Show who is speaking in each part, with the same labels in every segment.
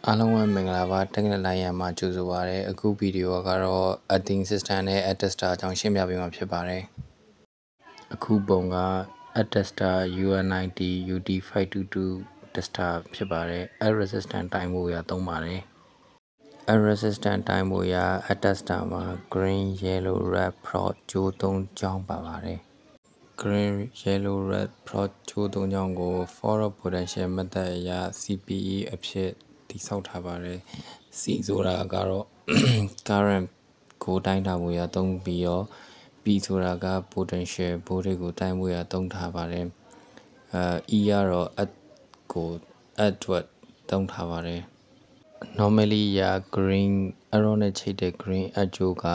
Speaker 1: အားလုံးပဲမင်္ဂလာပါတက္ကသိုလ်လိုင်းရမှာကြိုဆိုပါရစေအခုဗီဒီယိုကတော့ adding system နဲ့ attester အကြောင်းရှင်းပြပေးမှာဖြစ်ပါတယ်အခုပုံက attester UR90 UT522 tester ဖြစ်ပါတယ် error resistant တိုင်းဖို့ရသုံးပါတယ် error resistant တိုင်းဖို့ရ attester မှာ green yellow red prod ကြိုး3ကြောင်းပါပါတယ်Green, Yellow, Red, Prod ချိုး3ကြောင်းကို forward potential method အရ CPE အဖြစ်တည်ဆောက်ထားပါတယ်။ C ဆိုတာကတော့ current ကိုတိုင်းတာဖို့ရသုံးပြီးတော့ P ဆိုတာက potential voltage ကိုတိုင်းဖို့ရသုံးထားပါတယ်။ E ကတော့ အတွက်သုံးထားပါတယ်။ normally ရ green arrow နဲ့ချိန်တဲ့ green အကျိုးက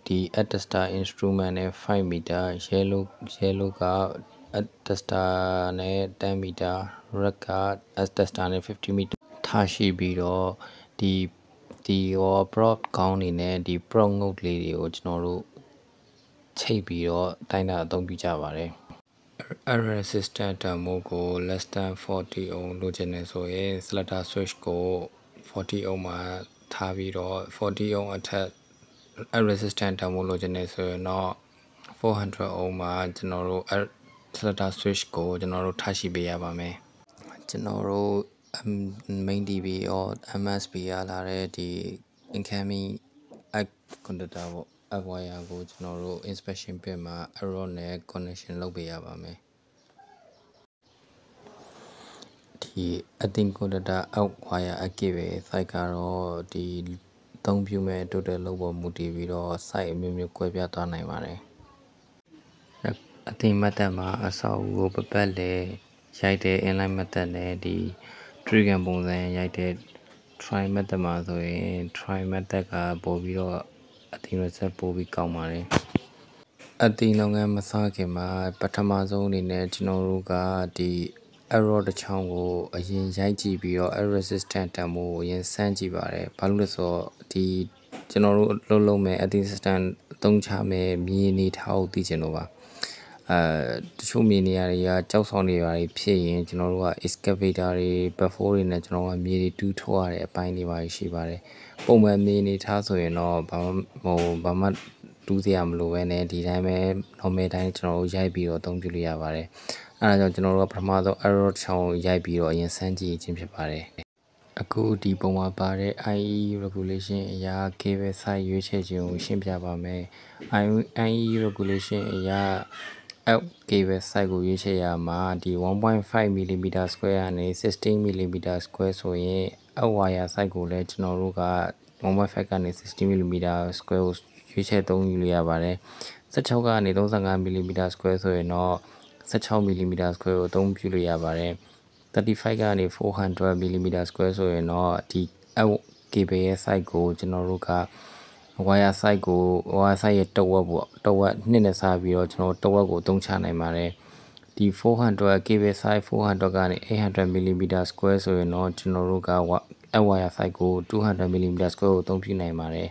Speaker 1: ဒီ attester instrument နဲ့5 meter yellow က attester နဲ့10 meter red က attester နဲ့50 meter ထားရှိပြီးတော့ဒီ prop ကောင်းနေနဲ့ဒီ prop ငုတ်လေးတွေကိုကျွန်တော်တို့ချိတ်ပြီးတော့တိုင်းတာအသုံးပြုကြပါတယ်error resistant demo ကို less than 40 ohm လိုချင်နေဆိုရင် selector switch ကို40 ohm မှာထားပြီးတော့40 ohm အထက် error resistant demo လိုချင်နေဆိုရင်တော့400 ohm မှာကျွန်တော်တို့ selector switch ကိုကျွန်တော်တို့ထားရှိပေးရပါမယ်ကျွန်တော်တို့ main DB ရော MSB ရလာတဲ့ဒီ incoming conductor ပေါ့ app wire ကိုကျွန်တော်တို့ inspection pin မှာ error နဲ့ connection လုပ်ပေးရပါမယ်ဒီ adding conductor app wire အကိပဲ site ကတော့ဒီအသုံးပြုမဲ့ total လုပ်ပေါ်မူတည်ပြီးတော့ site အမျိုးမျိုးကွဲပြားသွားနိုင်ပါတယ်အသိမှတ်သက်မှာအဆောက်အဦကိုပတ်လဲရိုက်တဲ့ inline method နဲ့ဒီ trigger ပုံစံရိုက်တဲ့ try method မှာဆိုရင် try method ကပို့ပြီးတော့အသိ result ပို့ပြီးကောင်းပါတယ်အသိလုပ်ငန်းမစခင်မှာပထမဆုံးအနေနဲ့ကျွန်တော်တို့ကဒီ error တစ်ချောင်းကိုအရင်ရိုက်ကြည့်ပြီးတော့ error resistant demo ကိုအရင်စမ်းကြည့်ပါတယ်ဘာလို့လဲဆိုတော့ဒီကျွန်တော်တို့လုံးမဲ့ adding system အသုံးချမဲ့မြေအနေထားကိုသိချင်လို့ပါတချို့မြေနေရာတွေကကြောက်ဆောင်နေပါဖြစ်ရင်ကျွန်တော်တို့က excavator တွေ backhoe တွေနဲ့ကျွန်တော်ကမြေတွေတူးထုတ်ရတဲ့အပိုင်းတွေပါရှိပါတယ်ပုံမှန်မြေနေထားဆိုရင်တော့ဘာမှတူးစရာမလိုပဲနဲ့ဒီတိုင်းပဲ normal တိုင်းကျွန်တော်တို့ရိုက်ပြီးတော့အသုံးပြုလို့ရပါတယ်အဲဒါကြောင့်ကျွန်တော်တို့ကပထမဆုံး error ချောင်းရိုက်ပြီးတော့အရင်စမ်းကြည့်ခြင်းဖြစ်ပါတယ်အခုဒီပုံမှာပါတဲ့ IE regulation အရာ cable size ရွေးချယ်ခြင်းကိုရှင်းပြပါမယ် IE regulation အရာ cable size ကိုရွေးချယ်ရမှာဒီ 1.5 mm square ကနေ 16 mm square ဆိုရင်အဝါယာ size ကိုလည်းကျွန်တော်တို့က 1.5 ကနေ 16 mm square ကိုရွေးချယ်သုံးယူလို့ရပါတယ်16ကနေ35 mm square ဆိုရင်တော့16 mm square ကိုအသုံးပြုလို့ရပါတယ်35ကနေ400 mm square ဆိုရင်တော့ဒီ cable ရဲ့ size ကိုကျွန်တော်တို့ကwire size ကို wire size ရဲ့တဝက်ပေါ့တဝက်နှစ်နဲ့စားပြီးတော့ကျွန်တော်တဝက်ကိုအသုံးချနိုင်ပါတယ်ဒီ400 cable size 400ကနေ800 mm square ဆိုရင်တော့ကျွန်တော်တို့ကwire size ကို200 mm square ကိုအသုံးပြုနိုင်ပါတယ်